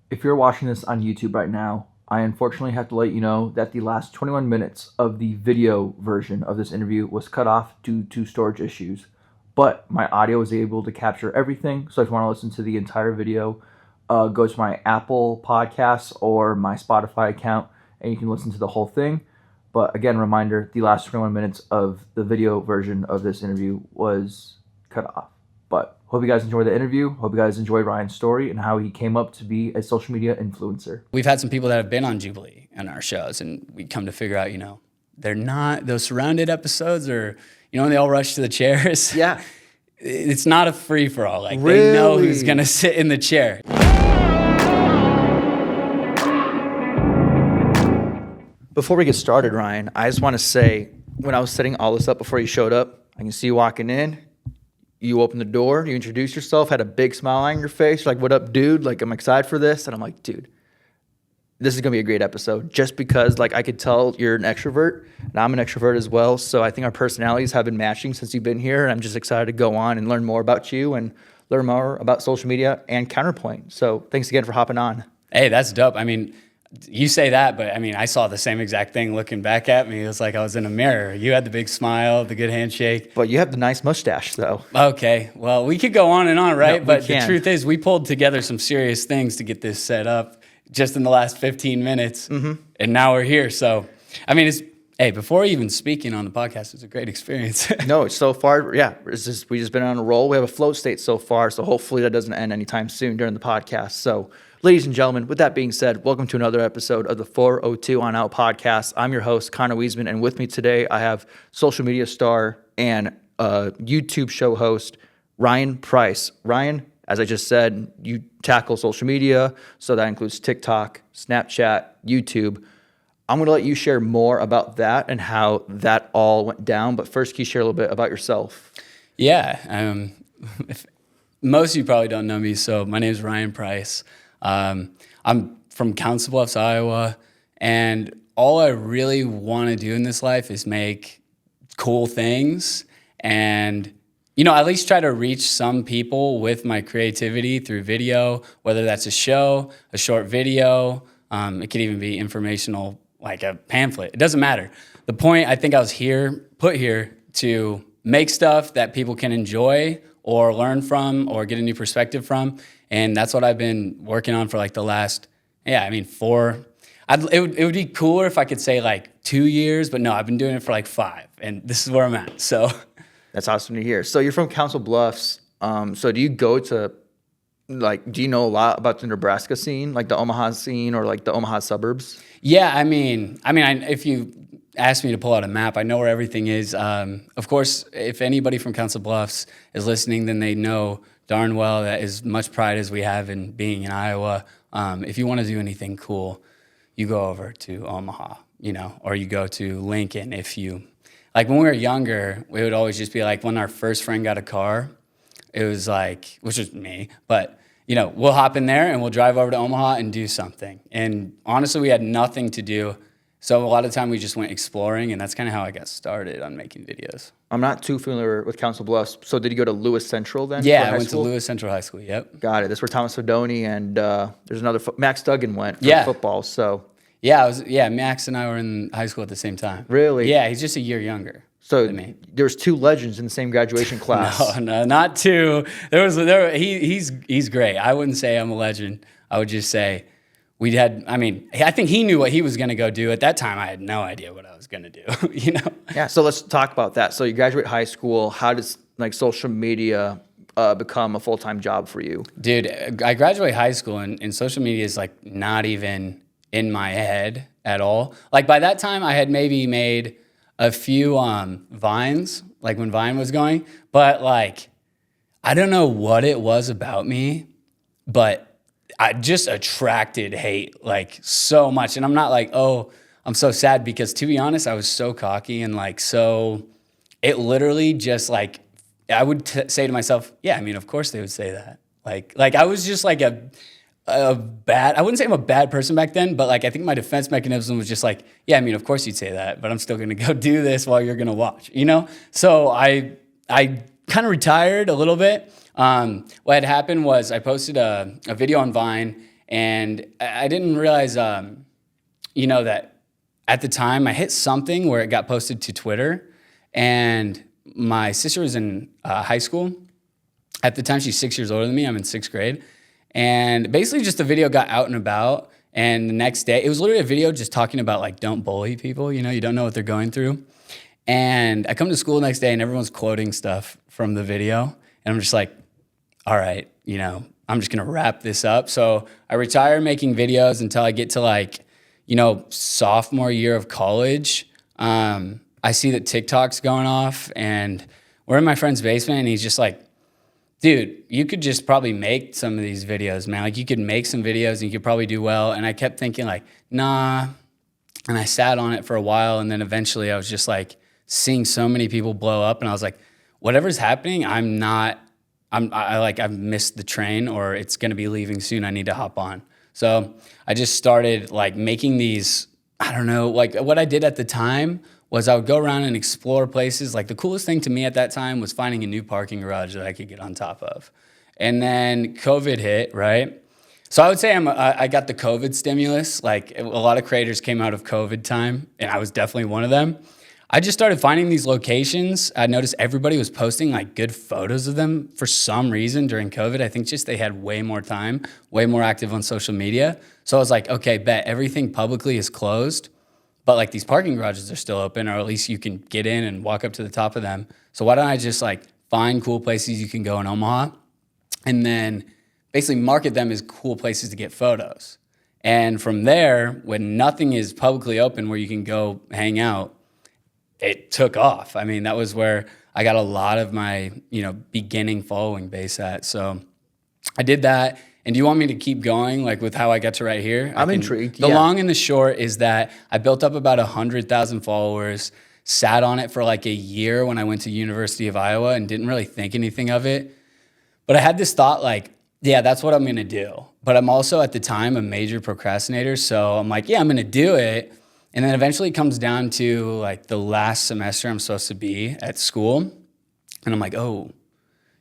If you're watching this on YouTube right now, I unfortunately have to let you know that the last 21 minutes of the video version of this interview was cut off due to storage issues. But my audio was able to capture everything, so if you want to listen to the entire video, go to my Apple Podcasts or my Spotify account, and you can listen to the whole thing. But again, reminder, the last 21 minutes of the video version of this interview was cut off. But hope you guys enjoyed the interview. Hope you guys enjoyed Ryan's story and how he came up to be a social media influencer. We've had some people that have been on Jubilee on our shows, and we come to figure out, they're not, those surrounded episodes are, when they all rush to the chairs. Yeah. It's not a free-for-all. Like, Really? They know who's going to sit in the chair. Before we get started, Ryan, I just want to say, when I was setting all this up before you showed up, I can see you walking in. You opened the door, you introduced yourself, had a big smile on your face. You're like, what up, dude? Like, I'm excited for this. And I'm like, dude, this is going to be a great episode. Just because, I could tell you're an extrovert, and I'm an extrovert as well. So I think our personalities have been matching since you've been here. And I'm just excited to go on and learn more about you and learn more about social media and Counterpoint. So thanks again for hopping on. Hey, that's dope. You say that, but I saw the same exact thing looking back at me. It was like I was in a mirror. You had the big smile, the good handshake. But you have the nice mustache, though. Okay, well, we could go on and on, right? No, but the truth is, we pulled together some serious things to get this set up just in the last 15 minutes, and now we're here. So, before even speaking on the podcast, it's a great experience. No, so far, yeah, we just been on a roll. We have a float state so far, so hopefully that doesn't end anytime soon during the podcast. So, ladies and gentlemen, with that being said, welcome to another episode of the 402 on Out podcast. I'm your host, Connor Wiesman, and with me today, I have social media star and YouTube show host, Ryan Price. Ryan, as I just said, you tackle social media, so that includes TikTok, Snapchat, YouTube. I'm going to let you share more about that and how that all went down. But first, can you share a little bit about yourself? Yeah. Most of you probably don't know me, so my name is Ryan Price. I'm from Council Bluffs, Iowa, and all I really want to do in this life is make cool things and, at least try to reach some people with my creativity through video, whether that's a show, a short video, it could even be informational, like a pamphlet. It doesn't matter. The point, I think I was put here to make stuff that people can enjoy or learn from or get a new perspective from. And that's what I've been working on for the last, 4. It would be cooler if I could say 2 years, but no, I've been doing it for 5. And this is where I'm at, so. That's awesome to hear. So you're from Council Bluffs. So do you go to, do you know a lot about the Nebraska scene, the Omaha scene or the Omaha suburbs? Yeah, if you ask me to pull out a map, I know where everything is. Of course, if anybody from Council Bluffs is listening, then they know darn well that as much pride as we have in being in Iowa, if you want to do anything cool, you go over to Omaha, or you go to Lincoln. If you, when we were younger, we would always just be when our first friend got a car, it was which was me, but we'll hop in there and we'll drive over to Omaha and do something. And honestly, we had nothing to do. So a lot of the time we just went exploring, and that's kind of how I got started on making videos. I'm not too familiar with Council Bluffs. So did you go to Lewis Central then? Yeah, I went to Lewis Central High School, yep. Got it. That's where Thomas Fedoni and there's another, Max Duggan went for football, so. Yeah, Max and I were in high school at the same time. Really? Yeah, he's just a year younger. So there's 2 legends in the same graduation class. No, not 2. He's great. I wouldn't say I'm a legend. I would just say I think he knew what he was going to go do. At that time, I had no idea what I was going to do, Yeah, so let's talk about that. So you graduate high school. How does social media become a full-time job for you? Dude, I graduated high school and social media is not even in my head at all. By that time, I had maybe made a few Vines, when Vine was going, but I don't know what it was about me, but I just attracted hate so much. And I'm not I'm so sad, because to be honest, I was so cocky and so it literally just I would say to myself, yeah, of course they would say that. I was just a bad, I wouldn't say I'm a bad person back then, but I think my defense mechanism was just yeah, of course you'd say that, but I'm still going to go do this while you're going to watch, So I kind of retired a little bit. What had happened was I posted a video on Vine, And I didn't realize, that at the time I hit something where it got posted to Twitter, and my sister was in high school. At the time, she's 6 years older than me. I'm in sixth grade. And basically just the video got out and about. And the next day, it was literally a video just talking about like, don't bully people. You don't know what they're going through. And I come to school the next day and everyone's quoting stuff from the video. And I'm just like, all right, I'm just going to wrap this up. So I retire making videos until I get to sophomore year of college. I see that TikTok's going off and we're in my friend's basement and he's just like, dude, you could just probably make some of these videos, man. Like you could make some videos and you could probably do well. And I kept thinking like, nah. And I sat on it for a while. And then eventually I was just like seeing so many people blow up. And I was like, whatever's happening, I've missed the train or it's going to be leaving soon. I need to hop on. So I just started like making these, I don't know, like what I did at the time was I would go around and explore places. Like the coolest thing to me at that time was finding a new parking garage that I could get on top of. And then COVID hit, right? So I would say I got the COVID stimulus. Like a lot of creators came out of COVID time, and I was definitely one of them. I just started finding these locations. I noticed everybody was posting like good photos of them for some reason during COVID. I think just they had way more time, way more active on social media. So I was like, okay, bet everything publicly is closed, but like these parking garages are still open, or at least you can get in and walk up to the top of them. So why don't I just like find cool places you can go in Omaha and then basically market them as cool places to get photos. And from there, when nothing is publicly open where you can go hang out, it took off. I mean, that was where I got a lot of my, beginning following base at. So I did that. And do you want me to keep going, like with how I got to right here? I'm intrigued. The long and the short is that I built up about 100,000 followers, sat on it for like a year when I went to University of Iowa and didn't really think anything of it. But I had this thought like, yeah, that's what I'm going to do. But I'm also at the time a major procrastinator. So I'm like, yeah, I'm going to do it. And then eventually it comes down to like the last semester I'm supposed to be at school. And I'm like, oh,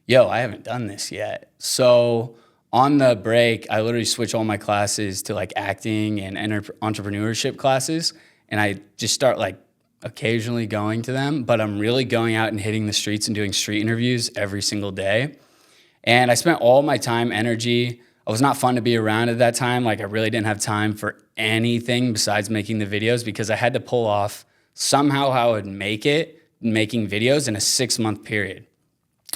I haven't done this yet. So on the break, I literally switch all my classes to like acting and entrepreneurship classes. And I just start like occasionally going to them, but I'm really going out and hitting the streets and doing street interviews every single day. And I spent all my time, energy. I was not fun to be around at that time. Like I really didn't have time for anything besides making the videos because I had to pull off somehow how I would make it making videos in a 6-month period.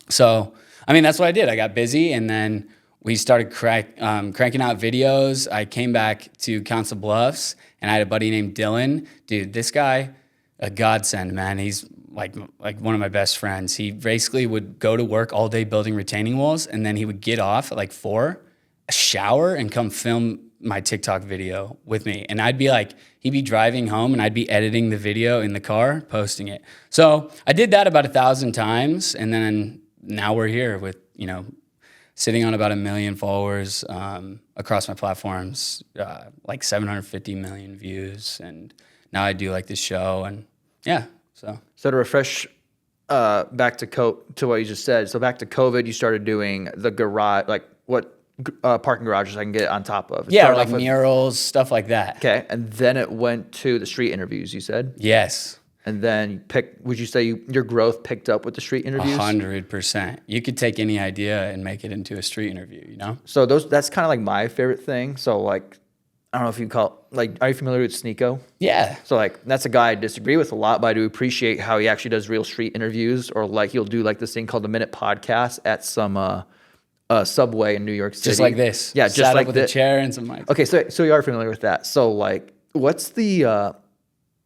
So, I mean, that's what I did. I got busy and then we started cranking out videos. I came back to Council Bluffs and I had a buddy named Dylan. Dude, this guy, a godsend, man. He's like one of my best friends. He basically would go to work all day building retaining walls and then he would get off at like 4, shower and come film my TikTok video with me. And I'd be like, he'd be driving home and I'd be editing the video in the car, posting it. So I did that about 1,000 times. And then now we're here with, sitting on about 1 million followers across my platforms, like 750 million views. And now I do like this show and yeah, so. So to refresh back to what you just said, so back to COVID, you started doing the garage, like what parking garages I can get on top of. Yeah, like murals, stuff like that. Okay, and then it went to the street interviews, you said? Yes. And then would you say your growth picked up with the street interviews? 100%. You could take any idea and make it into a street interview, So that's kind of like my favorite thing. So like, I don't know if you call it, like, are you familiar with Sneeko? Yeah. So like, that's a guy I disagree with a lot, but I do appreciate how he actually does real street interviews, or like he'll do like this thing called the Minute Podcast at some Subway in New York City. Just like this. Yeah, just Sat like up with a chair and some mics. Okay, so you are familiar with that. So like, what's the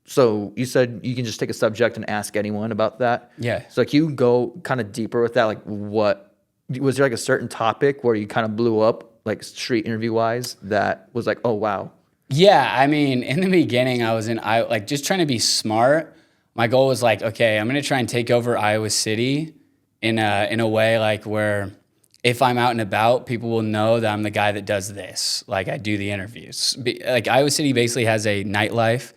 so you said you can just take a subject and ask anyone about that? Yeah. So like you go kind of deeper with that. Like what, was there like a certain topic where you kind of blew up like street interview wise that was like, oh, wow. Yeah. I mean, in the beginning I was like just trying to be smart. My goal was like, okay, I'm going to try and take over Iowa City in a way like where if I'm out and about, people will know that I'm the guy that does this. Like I do the interviews. Like Iowa City basically has a nightlife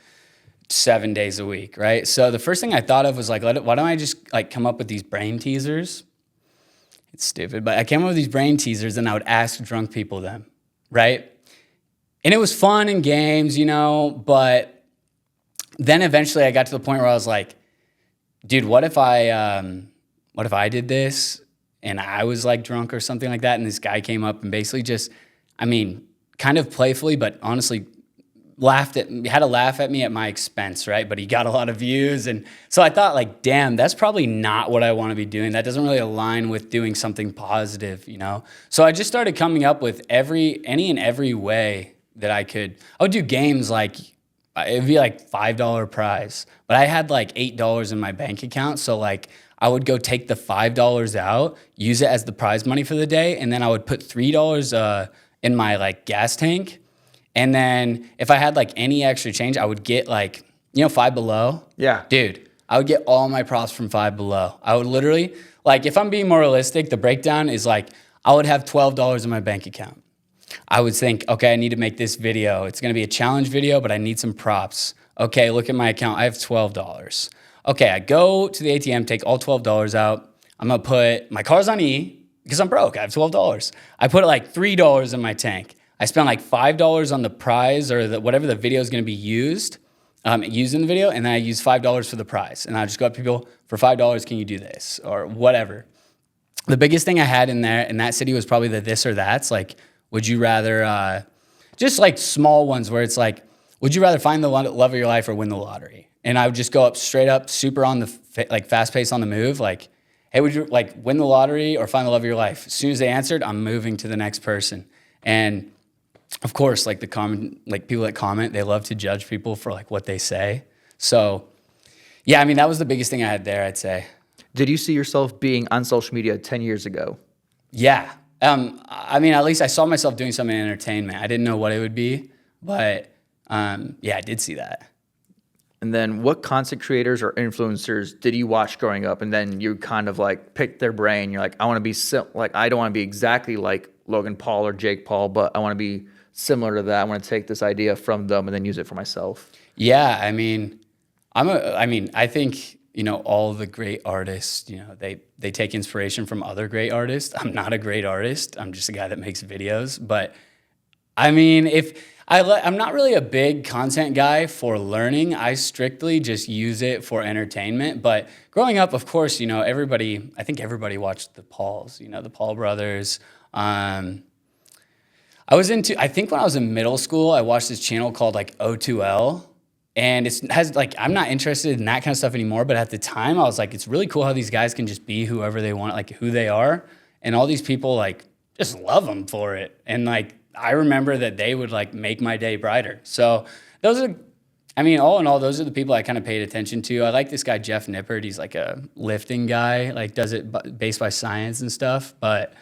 7 days a week, right? So the first thing I thought of was like, why don't I just like come up with these brain teasers? It's stupid, but I came up with these brain teasers and I would ask drunk people them, right? And it was fun and games, but then eventually I got to the point where I was like, dude, what if I did this and I was like drunk or something like that, and this guy came up and basically just, kind of playfully, but honestly had a laugh at me at my expense, right? But he got a lot of views. And so I thought, like, damn, that's probably not what I want to be doing. That doesn't really align with doing something positive, So I just started coming up with any and every way that I could. I would do games like, it'd be like $5 prize, but I had like $8 in my bank account. So like I would go take the $5 out, use it as the prize money for the day. And then I would put $3 in my like gas tank. And then if I had like any extra change, I would get like, Five Below. Yeah. Dude, I would get all my props from Five Below. I would literally, like, if I'm being more realistic, the breakdown is like, I would have $12 in my bank account. I would think, okay, I need to make this video. It's going to be a challenge video, but I need some props. Okay, look at my account. I have $12. Okay, I go to the ATM, take all $12 out. I'm going to put my car's on E because I'm broke. I have $12. I put like $3 in my tank. I spent like $5 on the prize or whatever the video is going to be used in the video, and then I use $5 for the prize. And I just go up to people, for $5, can you do this or whatever. The biggest thing I had in that city was probably the this or that's. Like, would you rather, just like small ones where it's like, would you rather find the love of your life or win the lottery? And I would just go up straight up, super on the fast pace on the move. Like, hey, would you like win the lottery or find the love of your life? As soon as they answered, I'm moving to the next person. And of course, like people that comment, they love to judge people for like what they say. So yeah, that was the biggest thing I had there, I'd say. Did you see yourself being on social media 10 years ago? Yeah. At least I saw myself doing something in entertainment. I didn't know what it would be, but yeah, I did see that. And then what content creators or influencers did you watch growing up? And then you kind of like picked their brain. You're like, I want to be I don't want to be exactly like Logan Paul or Jake Paul, but I want to be similar to that. I want to take this idea from them and then use it for myself. Yeah, I think, all the great artists, they take inspiration from other great artists. I'm not a great artist. I'm just a guy that makes videos. But I'm not really a big content guy for learning. I strictly just use it for entertainment. But growing up, of course, I think everybody watched the Pauls, the Paul brothers. I think when I was in middle school, I watched this channel called like O2L, and I'm not interested in that kind of stuff anymore. But at the time I was like, it's really cool how these guys can just be whoever they want, like who they are. And all these people like just love them for it. And like, I remember that they would like make my day brighter. So those are, all in all, those are the people I kind of paid attention to. I like this guy, Jeff Nippert. He's like a lifting guy, like does it based by science and stuff. But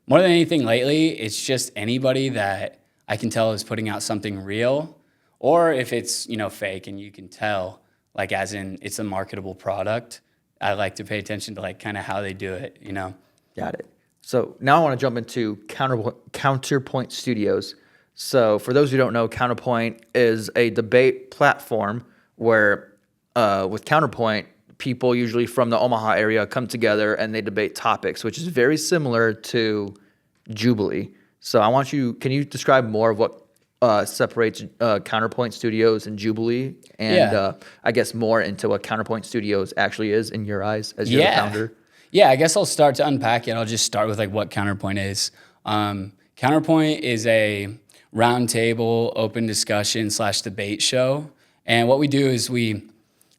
more than anything lately, it's just anybody that I can tell is putting out something real, or if it's, fake and you can tell, like as in it's a marketable product, I like to pay attention to like kind of how they do it, Got it. So now I want to jump into Counterpoint Studios. So for those who don't know, Counterpoint is a debate platform where with Counterpoint, people usually from the Omaha area come together and they debate topics, which is very similar to Jubilee. So can you describe more of what separates Counterpoint Studios and Jubilee? And I guess more into what Counterpoint Studios actually is in your eyes as you're the founder? Yeah, I guess I'll start to unpack it. I'll just start with like what Counterpoint is. Counterpoint is a roundtable, open discussion / debate show. And what we do is we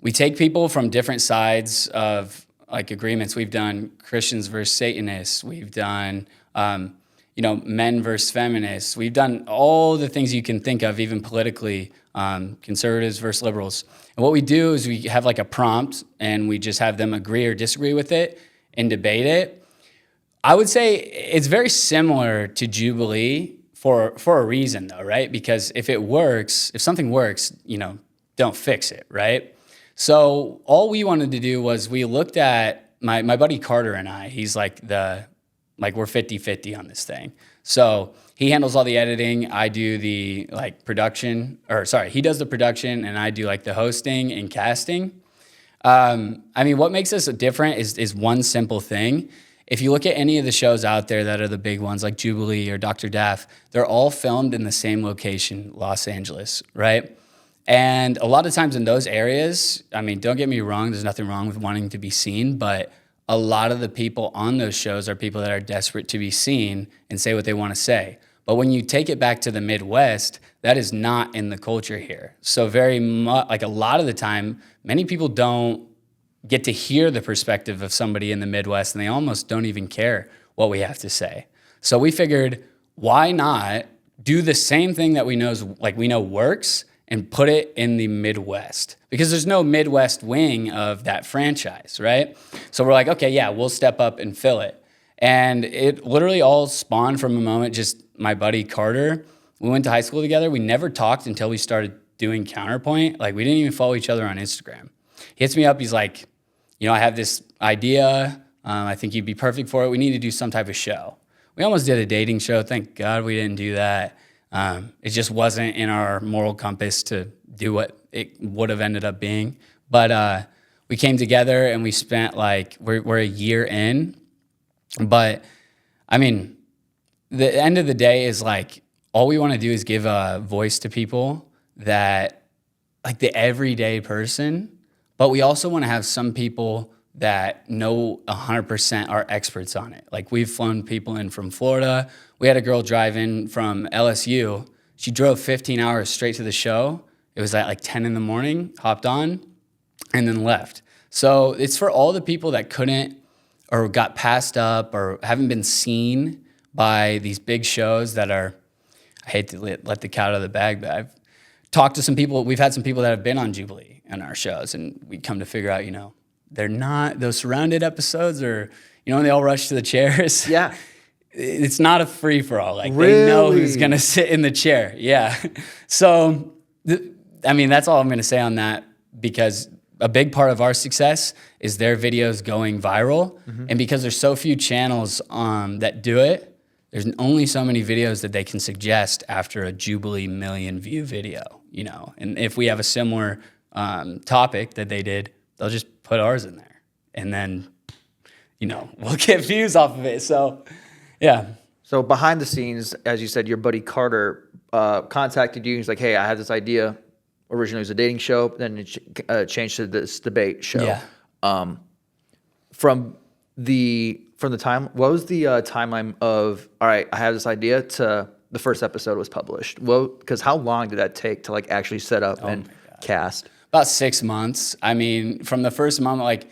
take people from different sides of like agreements. We've done Christians versus Satanists. We've done, men versus feminists. We've done all the things you can think of, even politically, conservatives versus liberals. And what we do is we have like a prompt and we just have them agree or disagree with it and debate it. I would say it's very similar to Jubilee for a reason though, right? Because if something works, don't fix it, right? So all we wanted to do was we looked at my buddy Carter and I. He's like we're 50-50 on this thing. So he handles all the editing. I do the he does the production and I do like the hosting and casting. What makes us different is one simple thing, if you look at any of the shows out there that are the big ones like Jubilee or Dr. Daff, they're all filmed in the same location, Los Angeles, right? And a lot of times in those areas, I mean, don't get me wrong, there's nothing wrong with wanting to be seen, but a lot of the people on those shows are people that are desperate to be seen and say what they want to say. But when you take it back to the Midwest, that is not in the culture here. So very much, like a lot of the time, many people don't get to hear the perspective of somebody in the Midwest, and they almost don't even care what we have to say. So we figured, why not do the same thing that we know works and put it in the Midwest? Because there's no Midwest wing of that franchise, right? So we're like, okay, yeah, we'll step up and fill it. And it literally all spawned from a moment, just my buddy Carter, we went to high school together. We never talked until we started doing Counterpoint. Like, we didn't even follow each other on Instagram. He hits me up, he's like, I have this idea. I think you'd be perfect for it. We need to do some type of show. We almost did a dating show. Thank God we didn't do that. It just wasn't in our moral compass to do what it would have ended up being. But we came together and we spent we're a year in. But I mean, the end of the day is all we want to do is give a voice to people that the everyday person. But we also want to have some people that know 100% are experts on it. We've flown people in from Florida. We had a girl drive in from LSU. She drove 15 hours straight to the show. It was at 10 in the morning, hopped on, and then left. So it's for all the people that couldn't or got passed up or haven't been seen by these big shows that are, I hate to let the cat out of the bag, but I've talked to some people. We've had some people that have been on Jubilee in our shows, and we come to figure out, they're not, those surrounded episodes or, when they all rush to the chairs. Yeah. It's not a free-for-all. They Really? know who's going to sit in the chair. Yeah. So, that's all I'm going to say on that, because a big part of our success is their videos going viral. Mm-hmm. And because there's so few channels that do it, there's only so many videos that they can suggest after a Jubilee million view video, And if we have a similar topic that they did, they'll just put ours in there. And then, we'll get views off of it. So, yeah. So behind the scenes, as you said, your buddy Carter contacted you. He's like, hey, I have this idea. Originally it was a dating show, then it changed to this debate show. Yeah. From the time, what was the timeline of, all right, I have this idea to the first episode was published? Well, because how long did that take to actually set up and cast? About 6 months. From the first moment,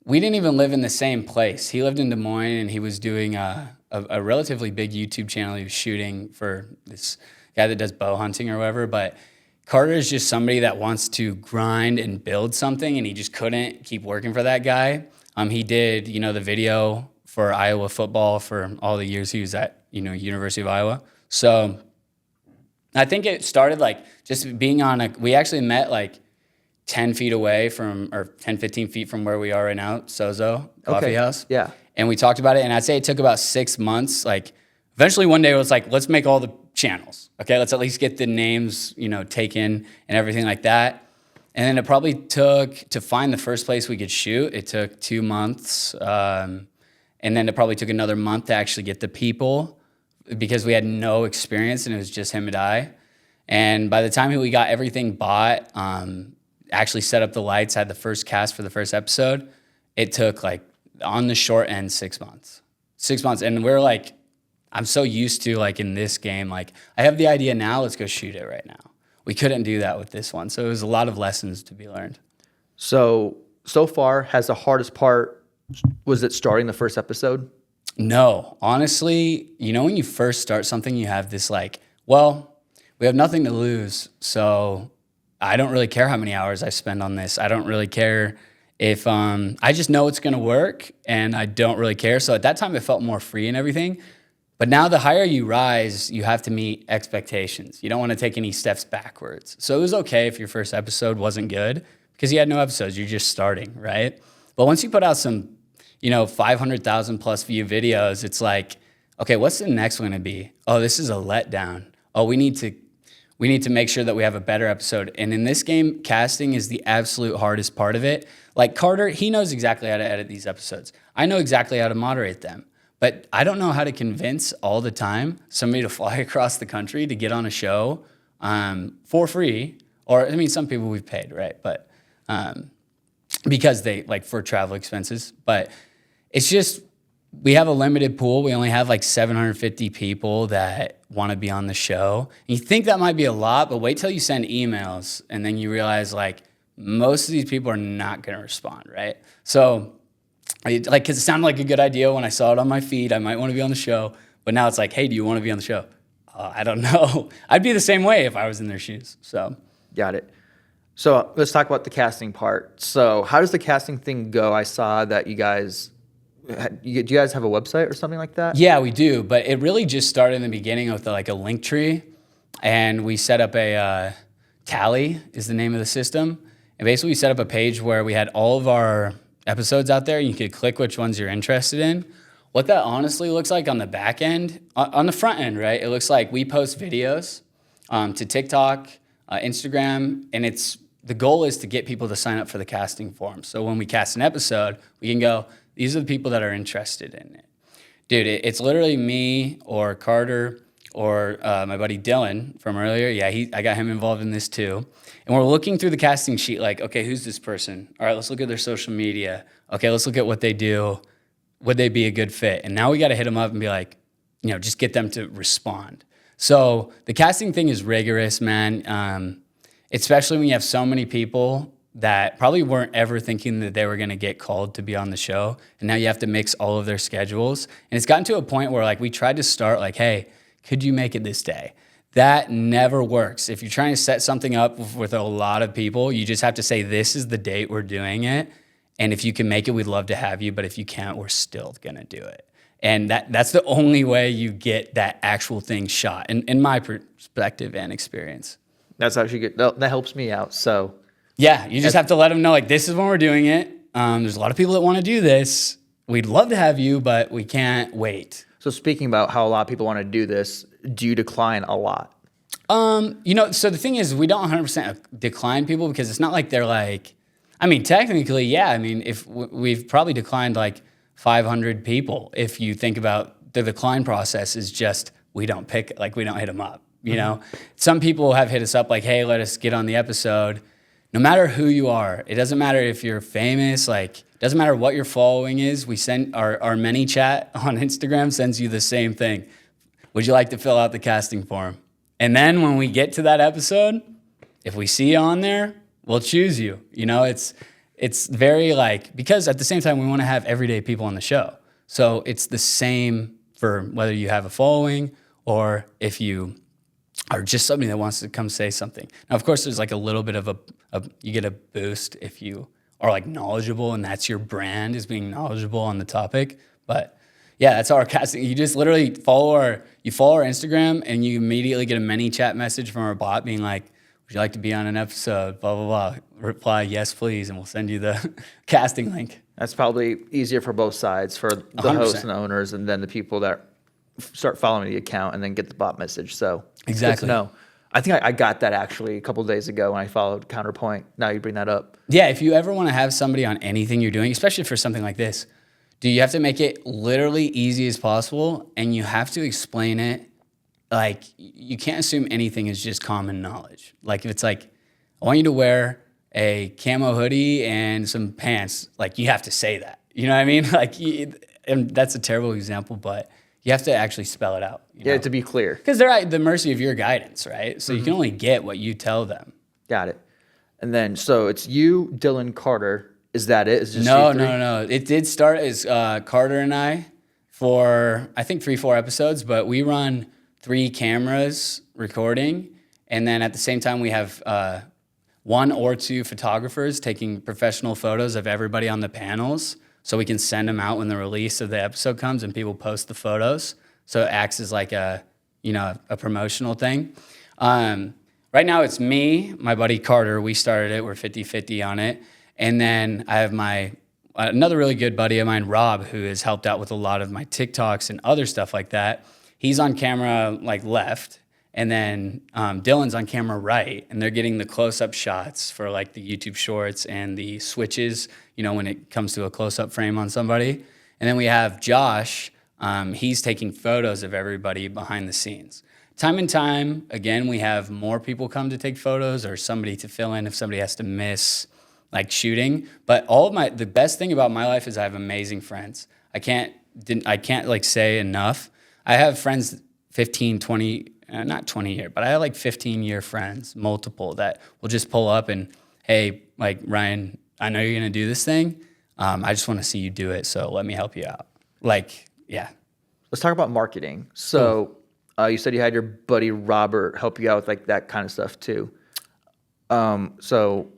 we didn't even live in the same place. He lived in Des Moines, and he was doing a relatively big YouTube channel. He was shooting for this guy that does bow hunting or whatever. But Carter is just somebody that wants to grind and build something, and he just couldn't keep working for that guy. He did, the video for Iowa football for all the years he was at, University of Iowa. So I think it started just being on we actually met 10 feet away or 10, 15 feet from where we are right now, Sozo Coffee House. Yeah. And we talked about it, and I'd say it took about 6 months. Eventually one day it was let's make all the channels. Okay, let's at least get the names, taken and everything like that. And then it probably took, to find the first place we could shoot, it took 2 months. And then it probably took another month to actually get the people, because we had no experience and it was just him and I. And by the time we got everything bought, actually set up the lights, had the first cast for the first episode, it took on the short end 6 months. 6 months. And we're I'm so used to in this game, I have the idea now, let's go shoot it right now. We couldn't do that with this one. So it was a lot of lessons to be learned. So far, has the hardest part, was it starting the first episode? No, honestly, when you first start something, you have this we have nothing to lose. So I don't really care how many hours I spend on this. I don't really care if, I just know it's going to work, and I don't really care. So at that time it felt more free and everything. But now the higher you rise, you have to meet expectations. You don't want to take any steps backwards. So it was okay if your first episode wasn't good, because you had no episodes. You're just starting, right? But once you put out some, 500,000 plus view videos, it's okay, what's the next one going to be? Oh, this is a letdown. Oh, we need we need to make sure that we have a better episode. And in this game, casting is the absolute hardest part of it. Like Carter, he knows exactly how to edit these episodes. I know exactly how to moderate them. But I don't know how to convince all the time somebody to fly across the country to get on a show for free. Or, I mean, some people we've paid, right? But because they, like, for travel expenses. But it's just, we have a limited pool. We only have like 750 people that want to be on the show. And you think that might be a lot, but wait till you send emails and then you realize like most of these people are not going to respond, right? So, because it sounded like a good idea when I saw it on my feed. I might want to be on the show, but now it's like, hey, do you want to be on the show? I don't know. I'd be the same way if I was in their shoes. So, got it. So let's talk about the casting part. So how does the casting thing go? I saw that you guys, do you guys have a website or something like that? Yeah, we do, but it really just started in the beginning with like a link tree, and we set up a Tally is the name of the system, and basically we set up a page where we had all of our episodes out there. You could click which ones you're interested in. What that honestly looks like on the back end, on the front end, right? It looks like we post videos to TikTok, Instagram, and the goal is to get people to sign up for the casting form. So when we cast an episode, we can go, these are the people that are interested in it. Dude, it's literally me or Carter or my buddy Dylan from earlier. Yeah, I got him involved in this too. And we're looking through the casting sheet like, okay, who's this person? All right, let's look at their social media. Okay, let's look at what they do. Would they be a good fit? And now we got to hit them up and be like, just get them to respond. So the casting thing is rigorous, man, especially when you have so many people that probably weren't ever thinking that they were going to get called to be on the show. And now you have to mix all of their schedules. And it's gotten to a point where like we tried to start like, hey, could you make it this day? That never works. If you're trying to set something up with a lot of people, you just have to say, this is the date we're doing it. And if you can make it, we'd love to have you. But if you can't, we're still going to do it. And that's the only way you get that actual thing shot, in my perspective and experience. That's actually good. That helps me out. So yeah, you just have to let them know, like, this is when we're doing it. There's a lot of people that want to do this. We'd love to have you, but we can't wait. So speaking about how a lot of people want to do this, do you decline a lot? So the thing is, we don't 100% decline people because it's not like they're like, I mean, technically, yeah. I mean, if we've probably declined like 500 people. If you think about the decline process is just, we don't hit them up, you know? Some people have hit us up like, hey, let us get on the episode. No matter who you are, it doesn't matter if you're famous, like, it doesn't matter what your following is. We send our mini chat on Instagram sends you the same thing. Would you like to fill out the casting form? And then when we get to that episode, if we see you on there, we'll choose you. You know, it's very like, because at the same time, we want to have everyday people on the show. So it's the same for whether you have a following or if you are just somebody that wants to come say something. Now, of course, there's like a little bit of you get a boost if you are like knowledgeable and that's your brand is being knowledgeable on the topic. But yeah, that's our casting. You just literally follow our Instagram and you immediately get a mini chat message from our bot being like, would you like to be on an episode, blah, blah, blah. Reply, yes, please, and we'll send you the casting link. That's probably easier for both sides, for the 100%. hosts and the owners, and then the people that start following the account and then get the bot message. So exactly. Good to know. I think I got that actually a couple of days ago when I followed Counterpoint. Now you bring that up. Yeah, if you ever want to have somebody on anything you're doing, especially for something like this, you have to make it literally easy as possible, and you have to explain it. Like, you can't assume anything is just common knowledge. Like, if it's like, I want you to wear a camo hoodie and some pants, like, you have to say that. You know what I mean? Like, and that's a terrible example, but you have to actually spell it out. Yeah, to be clear. Because they're at the mercy of your guidance, right? So you can only get what you tell them. Got it. And then, so it's you, Dylan, Carter. Is that it? Is it just No. you three? It did start as Carter and I for, I think, 3-4 episodes, but we run 3 cameras recording, and then at the same time we have 1 or 2 photographers taking professional photos of everybody on the panels, so we can send them out when the release of the episode comes and people post the photos. So it acts as like a promotional thing. Right now it's me, my buddy Carter. We started it. We're 50-50 on it. And then I have another really good buddy of mine, Rob, who has helped out with a lot of my TikToks and other stuff like that. He's on camera like left, And then Dylan's on camera right, and they're getting the close-up shots for like the YouTube Shorts and the switches, when it comes to a close-up frame on somebody. And then we have Josh. He's taking photos of everybody behind the scenes. Time and time, again, we have more people come to take photos or somebody to fill in if somebody has to miss like shooting. But the best thing about my life is I have amazing friends. I can't like say enough. I have friends 15, 20, not 20 year, but I have like 15-year friends, multiple, that will just pull up and, hey, like, Ryan, I know you're going to do this thing. I just want to see you do it. So let me help you out. Like, yeah. Let's talk about marketing. So you said you had your buddy Robert help you out with like that kind of stuff too. So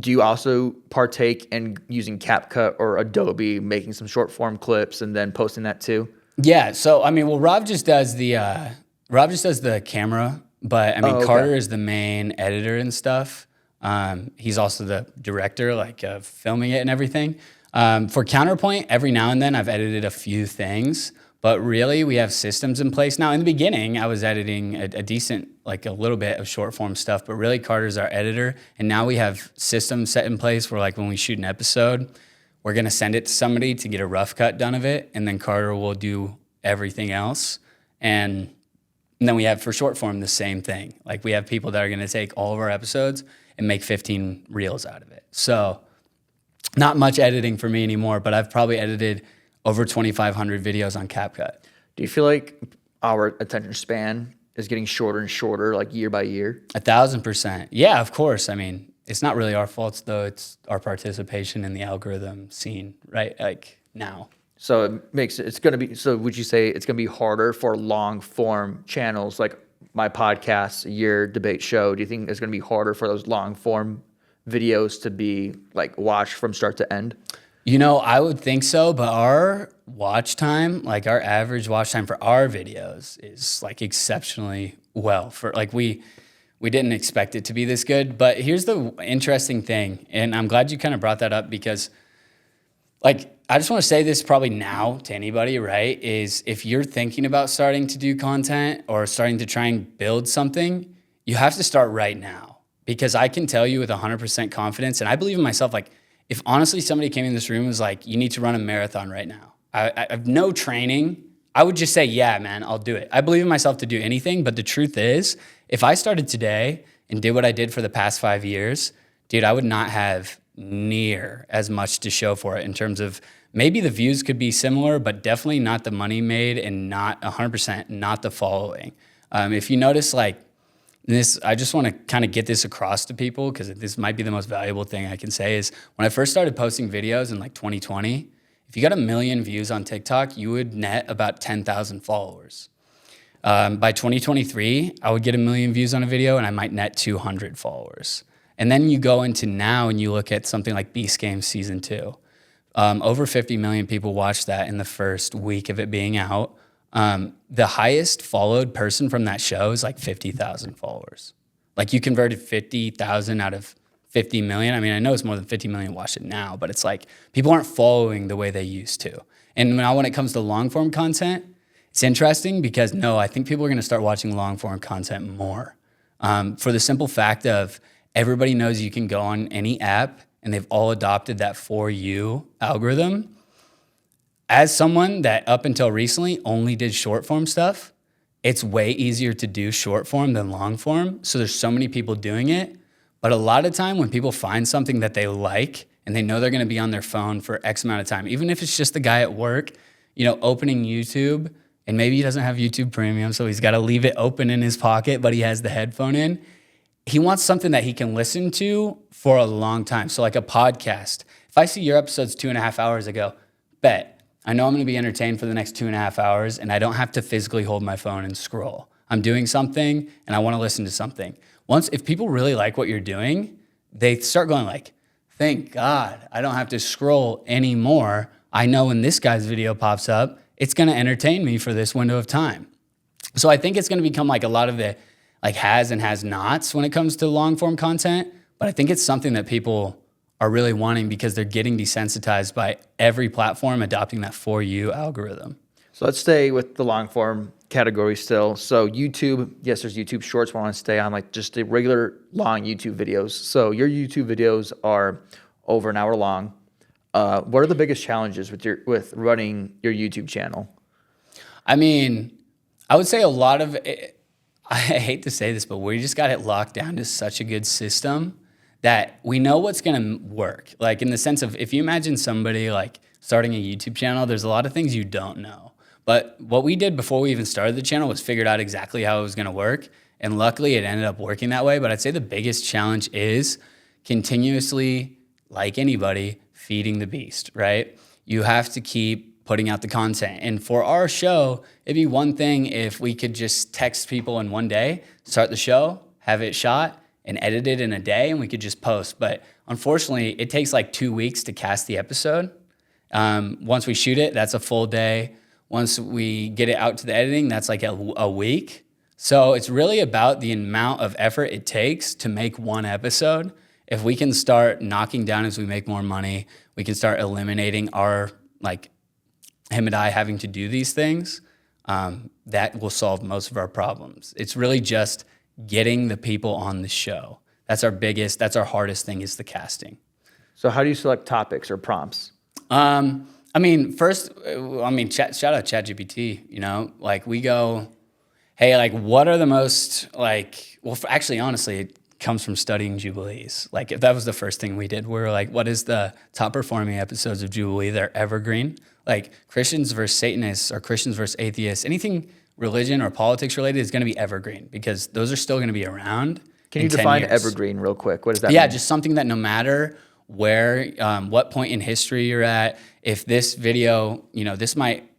do you also partake in using CapCut or Adobe, making some short form clips and then posting that too? Yeah. So, Rob just does the camera, but Okay. Carter is the main editor and stuff. He's also the director, like of filming it and everything. For Counterpoint, every now and then I've edited a few things, but really we have systems in place. Now, in the beginning, I was editing a decent, like a little bit of short form stuff, but really Carter's our editor. And now we have systems set in place where, like, when we shoot an episode, we're going to send it to somebody to get a rough cut done of it. And then Carter will do everything else. And then we have for short form the same thing. Like, we have people that are going to take all of our episodes and make 15 reels out of it. So not much editing for me anymore, but I've probably edited over 2,500 videos on CapCut. Do you feel like our attention span is getting shorter and shorter, like year by year? 1,000%. Yeah, of course. It's not really our faults though. It's our participation in the algorithm scene, right? Like, now. So would you say it's going to be harder for long form channels like my podcast, your debate show? Do you think it's going to be harder for those long form videos to be like watched from start to end? I would think so, but our watch time, like our average watch time for our videos is like exceptionally well. For like we didn't expect it to be this good, but here's the interesting thing, and I'm glad you kind of brought that up because, like, I just want to say this probably now to anybody, right? Is if you're thinking about starting to do content or starting to try and build something, you have to start right now, because I can tell you with 100% confidence, and I believe in myself, like, if honestly somebody came in this room and was like, you need to run a marathon right now, I have no training, I would just say, yeah, man, I'll do it. I believe in myself to do anything, but the truth is, if I started today and did what I did for the past 5 years, dude, I would not have near as much to show for it in terms of maybe the views could be similar, but definitely not the money made and not 100% not the following. If you notice, like, this, I just want to kind of get this across to people because this might be the most valuable thing I can say is when I first started posting videos in like 2020, if you got 1 million views on TikTok, you would net about 10,000 followers. By 2023, I would get 1 million views on a video and I might net 200 followers. And then you go into now and you look at something like Beast Games Season 2. Over 50 million people watched that in the first week of it being out. The highest followed person from that show is like 50,000 followers. Like, you converted 50,000 out of 50 million. I know it's more than 50 million watch it now, but it's like people aren't following the way they used to. And now when it comes to long form content, it's interesting because I think people are going to start watching long form content more. For the simple fact of everybody knows you can go on any app and they've all adopted that For You algorithm. As someone that up until recently only did short form stuff, it's way easier to do short form than long form. So there's so many people doing it. But a lot of time when people find something that they like and they know they're going to be on their phone for X amount of time, even if it's just the guy at work, opening YouTube, and maybe he doesn't have YouTube Premium, so he's got to leave it open in his pocket, but he has the headphone in. He wants something that he can listen to for a long time. So like a podcast. If I see your episodes 2.5 hours ago, bet. I know I'm going to be entertained for the next 2.5 hours, and I don't have to physically hold my phone and scroll. I'm doing something, and I want to listen to something. If people really like what you're doing, they start going like, thank God I don't have to scroll anymore. I know when this guy's video pops up, it's going to entertain me for this window of time. So I think it's going to become like a lot of the like has and has nots when it comes to long form content, but I think it's something that people are really wanting because they're getting desensitized by every platform adopting that For You algorithm. So let's stay with the long form category still. So YouTube, yes, there's YouTube Shorts. But I want to stay on like just the regular long YouTube videos. So your YouTube videos are over an hour long. What are the biggest challenges with running your YouTube channel? I mean, I would say a lot of it, I hate to say this, but we just got it locked down to such a good system that we know what's going to work. Like in the sense of, if you imagine somebody like starting a YouTube channel, there's a lot of things you don't know. But what we did before we even started the channel was figured out exactly how it was going to work. And luckily it ended up working that way. But I'd say the biggest challenge is continuously, like anybody, feeding the beast, right? You have to keep putting out the content. And for our show, it'd be one thing if we could just text people in one day, start the show, have it shot, and edit it in a day, and we could just post. But unfortunately, it takes like 2 weeks to cast the episode. Once we shoot it, that's a full day. Once we get it out to the editing, that's like a week. So it's really about the amount of effort it takes to make one episode. If we can start knocking down as we make more money, we can start eliminating our, like, him and I having to do these things, that will solve most of our problems. It's really just getting the people on the show. That's our hardest thing, is the casting. So how do you select topics or prompts? I mean, first, shout out ChatGPT, you know, like we go, hey, like what are the most like, well, actually, honestly, it comes from studying Jubilees. Like if that was the first thing we did, we were like, what is the top performing episodes of Jubilee? They're evergreen. Like Christians versus Satanists or Christians versus atheists, anything religion or politics related is going to be evergreen because those are still going to be around. Can you define evergreen real quick? What does that mean? Yeah, just something that no matter where, what point in history you're at, if this video, you know, this might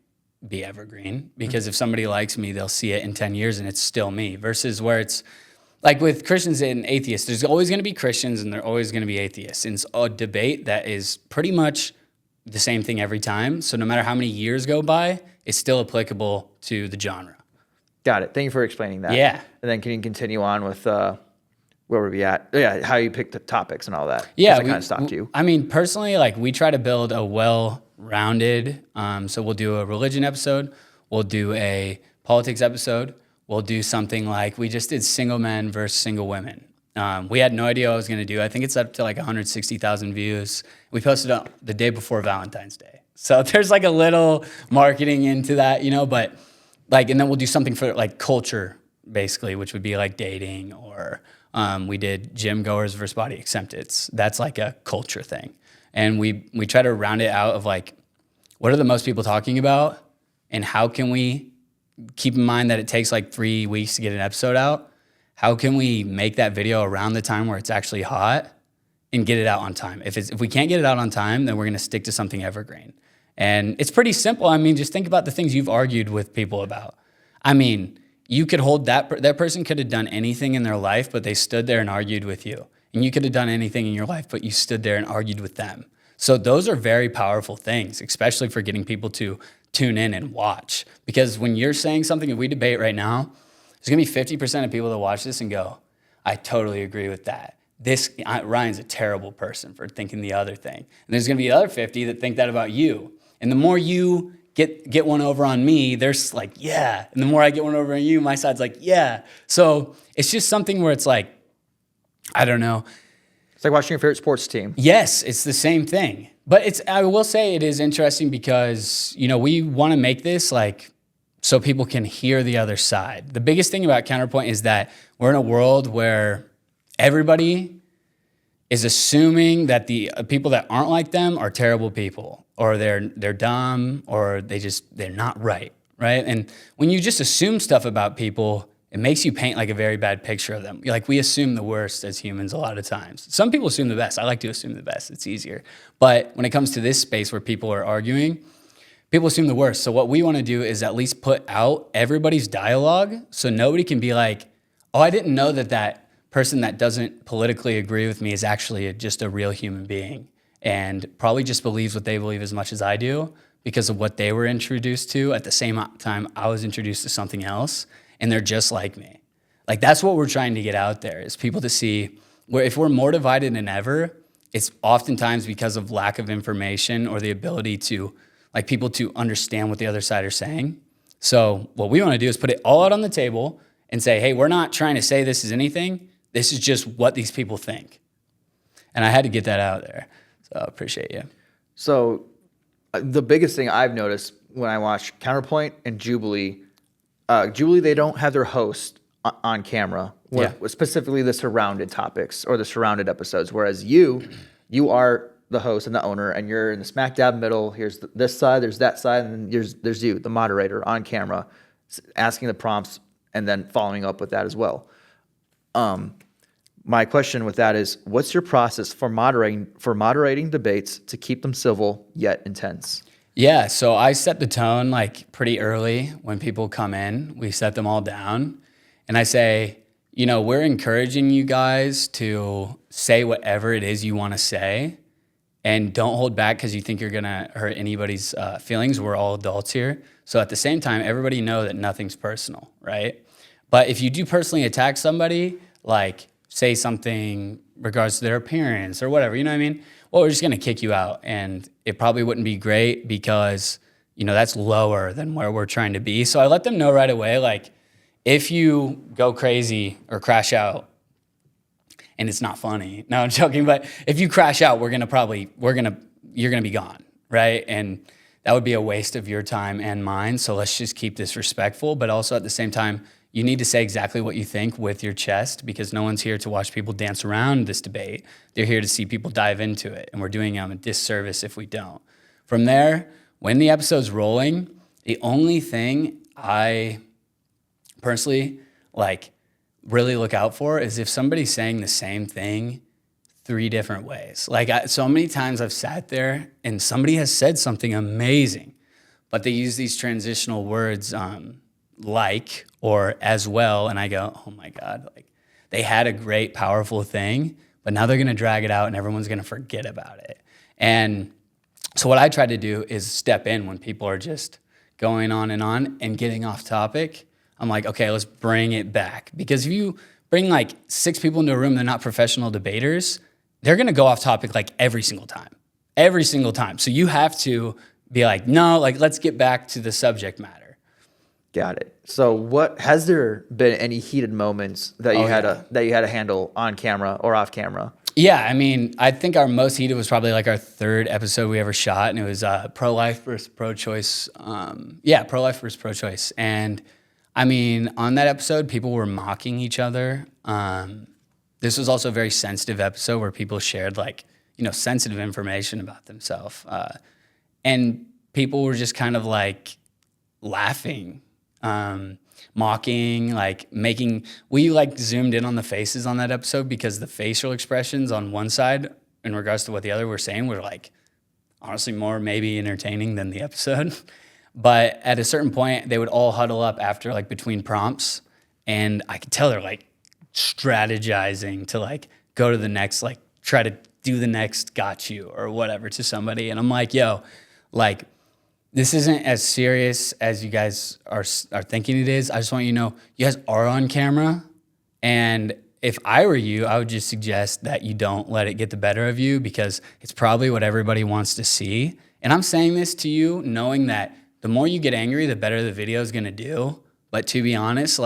be evergreen because if somebody likes me, they'll see it in 10 years and it's still me, versus where it's like with Christians and atheists, there's always going to be Christians and there's always going to be atheists. And it's a debate that is pretty much the same thing every time. So no matter how many years go by, it's still applicable to the genre. Got it. Thank you for explaining that. Yeah. And then can you continue on with where were we at? Yeah, how you pick the topics and all that. Yeah, I kind of stopped you. I mean, personally, like we try to build a well-rounded. So we'll do a religion episode, we'll do a politics episode, we'll do something like we just did single men versus single women. We had no idea what I was going to do. I think it's up to like 160,000 views. We posted it the day before Valentine's Day. So there's like a little marketing into that, you know, but like, and then we'll do something for like culture, basically, which would be like dating, or we did gym goers versus body acceptance. That's like a culture thing. And we try to round it out of like, what are the most people talking about? And how can we keep in mind that it takes like 3 weeks to get an episode out? How can we make that video around the time where it's actually hot and get it out on time? If we can't get it out on time, then we're going to stick to something evergreen. And it's pretty simple. I mean, just think about the things you've argued with people about. I mean, you could hold that person could have done anything in their life, but they stood there and argued with you. And you could have done anything in your life, but you stood there and argued with them. So those are very powerful things, especially for getting people to tune in and watch. Because when you're saying something, if we debate right now, there's going to be 50% of people that watch this and go, I totally agree with that. Ryan's a terrible person for thinking the other thing. And there's going to be the other 50 that think that about you. And the more you get one over on me, there's like, yeah. And the more I get one over on you, my side's like, yeah. So it's just something where it's like, I don't know. It's like watching your favorite sports team. Yes, it's the same thing. But I will say it is interesting because, you know, we want to make this like so people can hear the other side. The biggest thing about Counterpoint is that we're in a world where everybody is assuming that the people that aren't like them are terrible people, or they're dumb, or they're not right? And when you just assume stuff about people, it makes you paint like a very bad picture of them. Like we assume the worst as humans a lot of times. Some people assume the best. I like to assume the best. It's easier. But when it comes to this space where people are arguing, people assume the worst. So what we want to do is at least put out everybody's dialogue so nobody can be like, oh, I didn't know that person that doesn't politically agree with me is actually just a real human being and probably just believes what they believe as much as I do because of what they were introduced to. At the same time, I was introduced to something else, and they're just like me. Like that's what we're trying to get out there, is people to see where if we're more divided than ever, it's oftentimes because of lack of information or the ability to, like, people to understand what the other side are saying. So what we want to do is put it all out on the table and say, hey, we're not trying to say this is anything. This is just what these people think. And I had to get that out there. So I appreciate you. So the biggest thing I've noticed when I watch Counterpoint and Jubilee, they don't have their host on camera, specifically the surrounded topics or the surrounded episodes. Whereas you are the host and the owner, and you're in the smack dab middle. Here's this side, there's that side, and then there's you, the moderator, on camera, asking the prompts and then following up with that as well. My question with that is, what's your process for moderating debates to keep them civil yet intense? Yeah, so I set the tone like pretty early when people come in. We set them all down, and I say, we're encouraging you guys to say whatever it is you want to say, and don't hold back because you think you're gonna hurt anybody's feelings. We're all adults here, so at the same time, everybody know that nothing's personal, right? But if you do personally attack somebody, like say something regards to their appearance or whatever, you know what I mean? Well, we're just gonna kick you out, and it probably wouldn't be great because, that's lower than where we're trying to be. So I let them know right away, like, if you go crazy or crash out, and it's not funny, no, I'm joking, but if you crash out, you're gonna be gone, right? And that would be a waste of your time and mine. So let's just keep this respectful, but also at the same time, you need to say exactly what you think with your chest, because no one's here to watch people dance around this debate. They're here to see people dive into it, and we're doing them a disservice if we don't. From there, when the episode's rolling, the only thing I personally really look out for is if somebody's saying the same thing 3 different ways. So many times I've sat there and somebody has said something amazing, but they use these transitional words like or as well, and I go, oh my God, they had a great, powerful thing, but now they're gonna drag it out and everyone's gonna forget about it. And so what I try to do is step in when people are just going on and getting off topic. I'm like, okay, let's bring it back. Because if you bring 6 people into a room, they're not professional debaters, they're gonna go off topic every single time. So you have to be like, no, let's get back to the subject matter. Got it. So has there been any heated moments that you had to handle on camera or off camera? Yeah, I mean, I think our most heated was probably our 3rd episode we ever shot, and it was pro-life versus pro-choice. Pro-life versus pro-choice. And I mean, on that episode, people were mocking each other. This was also a very sensitive episode where people shared sensitive information about themselves. And people were just kind of laughing, mocking, we zoomed in on the faces on that episode because the facial expressions on one side in regards to what the other were saying were honestly more maybe entertaining than the episode. But at a certain point, they would all huddle up after between prompts, and I could tell they're strategizing to go to the next, try to do the next got you or whatever to somebody. And I'm like, yo, this isn't as serious as you guys are thinking it is. I just want you to know you guys are on camera, and if I were you, I would just suggest that you don't let it get the better of you, because it's probably what everybody wants to see. And I'm saying this to you knowing that the more you get angry, the better the video is going to do. But to be honest,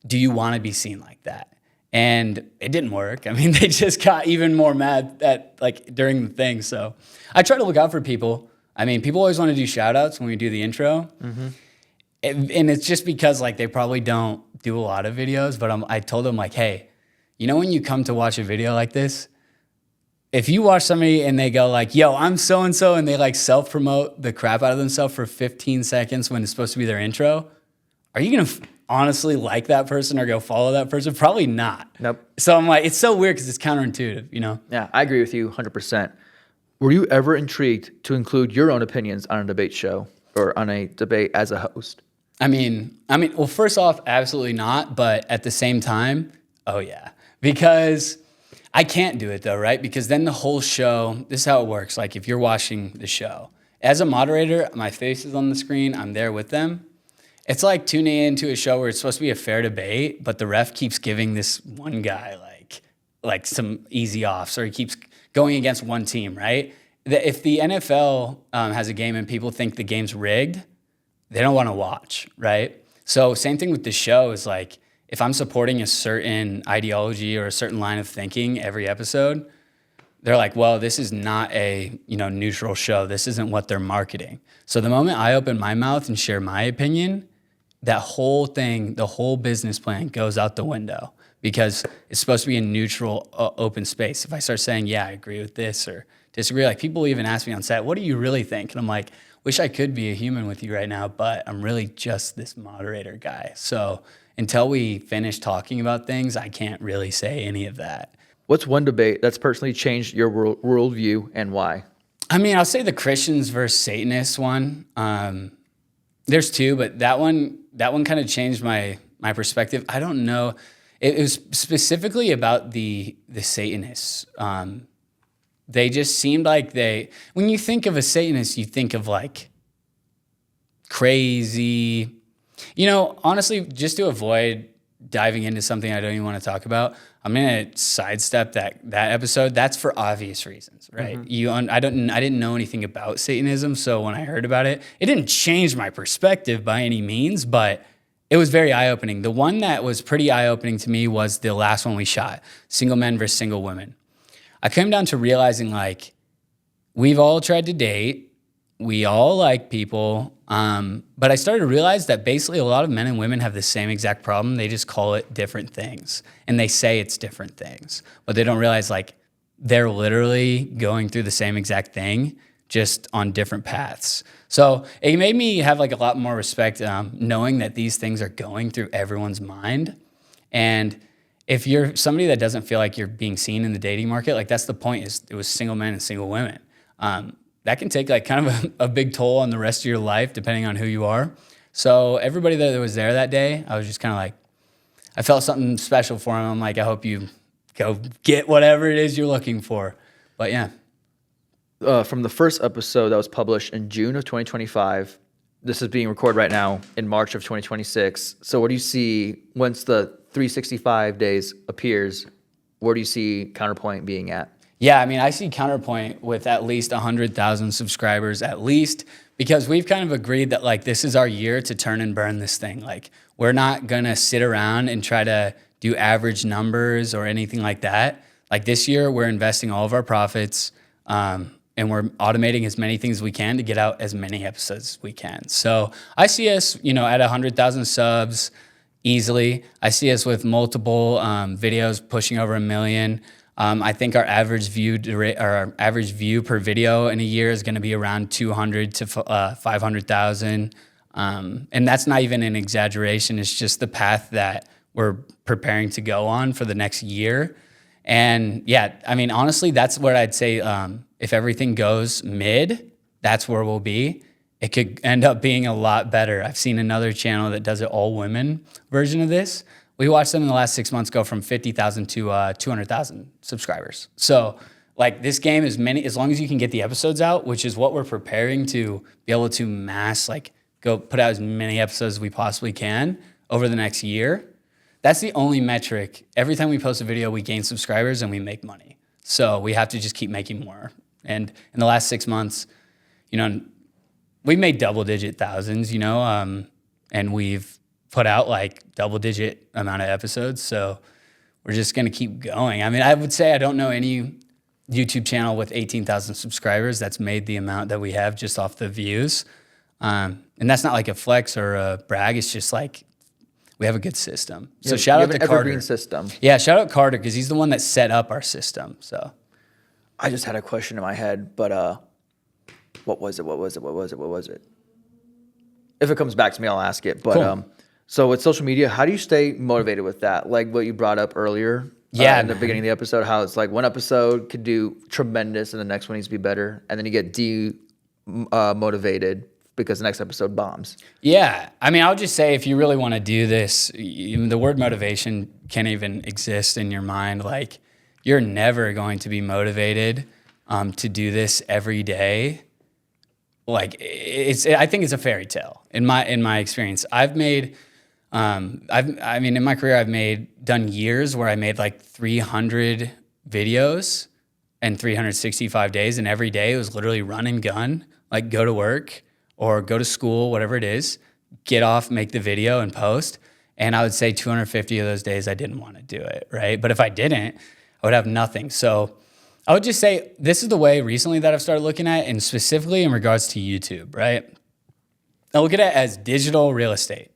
do you want to be seen like that? And it didn't work. I mean, they just got even more mad at during the thing. So I try to look out for people. I mean, people always want to do shout outs when we do the intro. Mm-hmm. And it's just because they probably don't do a lot of videos, but I told them hey, when you come to watch a video like this, if you watch somebody and they go yo, I'm so-and-so, and they self-promote the crap out of themselves for 15 seconds when it's supposed to be their intro, are you going to honestly like that person or go follow that person? Probably not. Nope. So I'm it's so weird because it's counterintuitive, Yeah, I agree with you 100%. Were you ever intrigued to include your own opinions on a debate show or on a debate as a host? I mean, well, first off, absolutely not. But at the same time, oh yeah, because I can't do it though, right? Because then the whole show, this is how it works. If you're watching the show, as a moderator, my face is on the screen, I'm there with them. It's like tuning into a show where it's supposed to be a fair debate, but the ref keeps giving this one guy some easy offs, or he keeps going against one team, right? If the NFL has a game and people think the game's rigged, they don't want to watch, right? So same thing with the show is like, if I'm supporting a certain ideology or a certain line of thinking every episode, they're like, well, this is not a, neutral show. This isn't what they're marketing. So the moment I open my mouth and share my opinion, that whole thing, the whole business plan goes out the window because it's supposed to be a neutral, open space. If I start saying, yeah, I agree with this or disagree, like people even ask me on set, what do you really think? And I'm like, wish I could be a human with you right now, but I'm really just this moderator guy. So until we finish talking about things, I can't really say any of that. What's one debate that's personally changed your worldview and why? I mean, I'll say the Christians versus Satanists one. There's two, but that one kind of changed my perspective. I don't know. It was specifically about the Satanists. They just seemed like when you think of a Satanist, you think of like crazy, honestly, just to avoid diving into something I don't even want to talk about, I'm going to sidestep that episode. That's for obvious reasons, right? Mm-hmm. I didn't know anything about Satanism, so when I heard about it, it didn't change my perspective by any means, but it was very eye-opening. The one that was pretty eye-opening to me was the last one we shot, single men versus single women. I came down to realizing like we've all tried to date, we all like people, but I started to realize that basically a lot of men and women have the same exact problem. They just call it different things, and they say it's different things, but they don't realize like they're literally going through the same exact thing, just on different paths. So it made me have like a lot more respect, knowing that these things are going through everyone's mind. And if you're somebody that doesn't feel like you're being seen in the dating market, like that's the point, is it was single men and single women. That can take like kind of a big toll on the rest of your life, depending on who you are. So everybody that was there that day, I was just kind of like, I felt something special for him. I'm like, I hope you go get whatever it is you're looking for. But yeah. From the first episode that was published in June of 2025, this is being recorded right now in March of 2026. So what do you see once the 365 days appears? Where do you see Counterpoint being at? Yeah, I mean, I see Counterpoint with at least 100,000 subscribers, at least, because we've kind of agreed that like this is our year to turn and burn this thing. Like we're not gonna sit around and try to do average numbers or anything like that. Like this year, we're investing all of our profits, and we're automating as many things as we can to get out as many episodes as we can. So I see us, at 100,000 subs easily. I see us with multiple videos pushing over 1 million. I think our average view per video in a year is going to be around 200 to 500,000. And that's not even an exaggeration. It's just the path that we're preparing to go on for the next year. And yeah, I mean, honestly, that's what I'd say. If everything goes mid, that's where we'll be. It could end up being a lot better. I've seen another channel that does an all women version of this. We watched them in the last 6 months go from 50,000 to 200,000 subscribers. So like this game is as long as you can get the episodes out, which is what we're preparing to be able to mass, like go put out as many episodes as we possibly can over the next year. That's the only metric. Every time we post a video, we gain subscribers and we make money. So we have to just keep making more. And in the last 6 months, we made double-digit thousands, and we've put out like double-digit amount of episodes. So we're just going to keep going. I mean, I would say I don't know any YouTube channel with 18,000 subscribers that's made the amount that we have just off the views. And that's not like a flex or a brag. It's just like we have a good system. So shout out to Carter. Evergreen system. Yeah, shout out Carter because he's the one that set up our system. So I just had a question in my head, but what was it? If it comes back to me, I'll ask it. But cool. So with social media, how do you stay motivated with that? Like what you brought up earlier in the beginning of the episode, how it's like one episode could do tremendous and the next one needs to be better. And then you get demotivated because the next episode bombs. Yeah. I mean, I'll just say if you really want to do this, the word motivation can't even exist in your mind. Like you're never going to be motivated to do this every day. Like I think it's a fairy tale in my experience. I've made, in my career, I've done years where I made like 300 videos in 365 days. And every day it was literally run and gun, like go to work or go to school, whatever it is, get off, make the video and post. And I would say 250 of those days I didn't want to do it, right? But if I didn't, I would have nothing. So I would just say this is the way recently that I've started looking at it, and specifically in regards to YouTube, right? I look at it as digital real estate,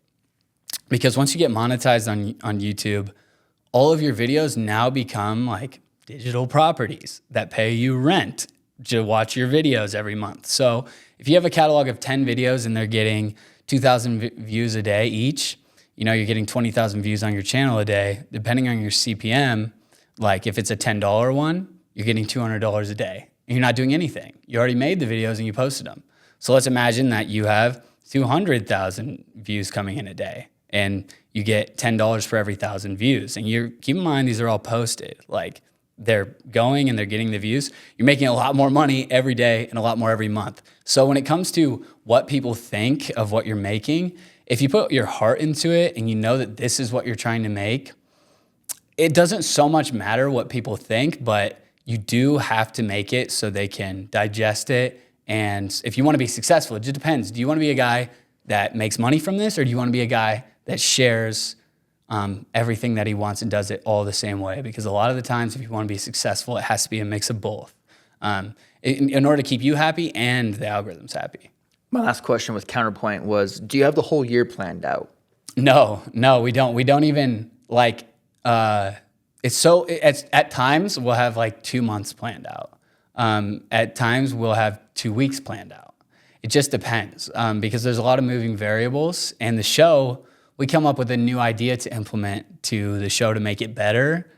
because once you get monetized on YouTube, all of your videos now become like digital properties that pay you rent to watch your videos every month. So if you have a catalog of 10 videos and they're getting 2,000 views a day each, you're getting 20,000 views on your channel a day. Depending on your CPM, like if it's a $10 one, you're getting $200 a day. And you're not doing anything. You already made the videos and you posted them. So let's imagine that you have 200,000 views coming in a day, and you get $10 for every 1,000 views. And keep in mind, these are all posted. Like they're going and they're getting the views. You're making a lot more money every day and a lot more every month. So when it comes to what people think of what you're making, if you put your heart into it and you know that this is what you're trying to make, it doesn't so much matter what people think, but you do have to make it so they can digest it. And if you want to be successful, it just depends. Do you want to be a guy that makes money from this, or do you want to be a guy that shares everything that he wants and does it all the same way? Because a lot of the times, if you want to be successful, it has to be a mix of both in order to keep you happy and the algorithm's happy. My last question with Counterpoint was, do you have the whole year planned out? No, we don't. We don't even like, at times we'll have like 2 months planned out. At times we'll have 2 weeks planned out. It just depends because there's a lot of moving variables, and the show, we come up with a new idea to implement to the show to make it better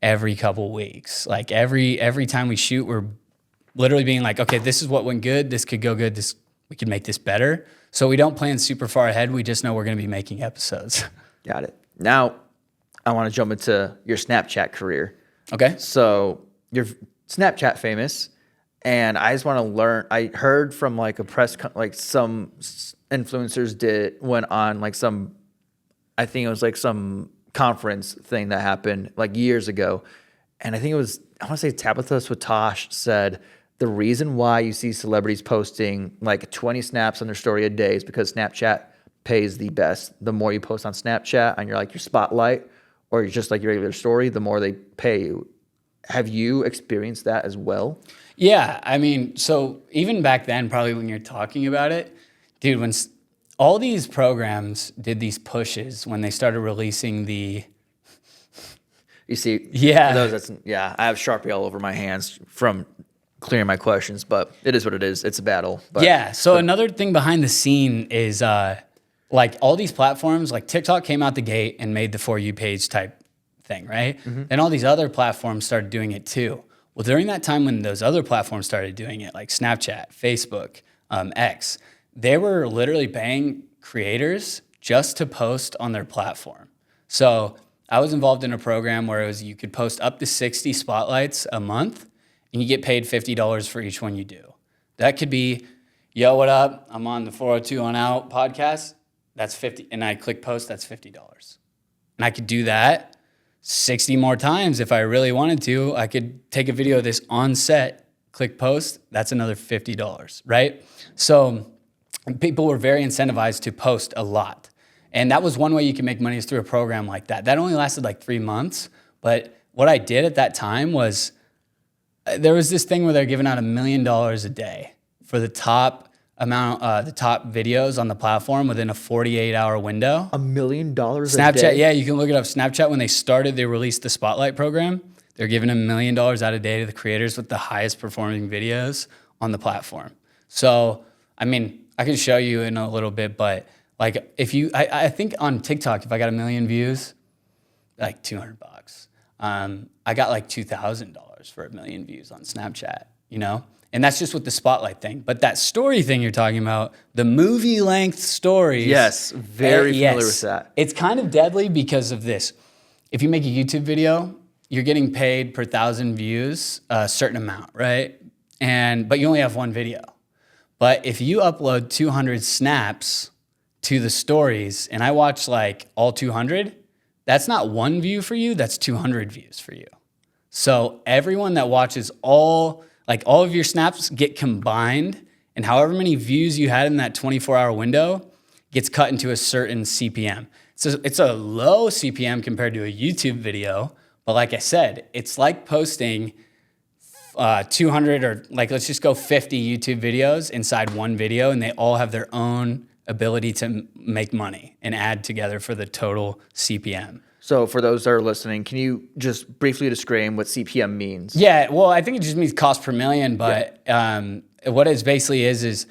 every couple weeks. Like every time we shoot, we're literally being like, okay, this is what went good. This could go good. We could make this better. So we don't plan super far ahead. We just know we're going to be making episodes. Got it. Now I want to jump into your Snapchat career. Okay. So you're Snapchat famous, and I just want to learn. I heard from like some influencers went on like I think it was like some conference thing that happened like years ago. And I think I want to say Tabitha Swatosh said, the reason why you see celebrities posting like 20 snaps on their story a day is because Snapchat pays the best. The more you post on Snapchat on your spotlight, or just like your regular story, the more they pay you. Have you experienced that as well? Yeah, I mean, so even back then, probably when you're talking about it, dude, when all these programs did these pushes when they started releasing the... You see, yeah, I have Sharpie all over my hands from clearing my questions, but it is what it is. It's a battle. But, yeah, so another thing behind the scene is like all these platforms, like TikTok came out the gate and made the For You page type thing, right? Mm-hmm. Then all these other platforms started doing it too. Well, during that time when those other platforms started doing it, like Snapchat, Facebook, X, they were literally paying creators just to post on their platform. So I was involved in a program where you could post up to 60 spotlights a month, and you get paid $50 for each one you do. That could be, yo, what up? I'm on the 402 on Out podcast. That's 50, and I click post, that's $50. And I could do that 60 more times if I really wanted to. I could take a video of this on set, click post, that's another $50, right? So people were very incentivized to post a lot. And that was one way you can make money, is through a program like that. That only lasted like 3 months. But what I did at that time was, there was this thing where they're giving out $1 million a day for the top videos on the platform within a 48-hour window. $1 million a day? Snapchat, yeah, you can look it up. Snapchat, when they released the Spotlight program, they're giving $1 million out a day to the creators with the highest performing videos on the platform. So, I mean, I can show you in a little bit, but like I think on TikTok, if I got 1 million views, like $200. I got like $2,000 for 1 million views on Snapchat, And that's just with the Spotlight thing. But that story thing you're talking about, the movie length stories. Yes, very familiar with that. It's kind of deadly because of this. If you make a YouTube video, you're getting paid per 1,000 views a certain amount, right? But you only have one video. But if you upload 200 snaps to the stories, and I watch like all 200, that's not one view for you, that's 200 views for you. So everyone that watches all of your snaps get combined, and however many views you had in that 24-hour window gets cut into a certain CPM. So it's a low CPM compared to a YouTube video, but like I said, it's like posting 200 or like, let's just go 50 YouTube videos inside one video, and they all have their own ability to make money and add together for the total CPM. So for those that are listening, can you just briefly describe what CPM means? Yeah, well, I think it just means cost per million, but what it basically is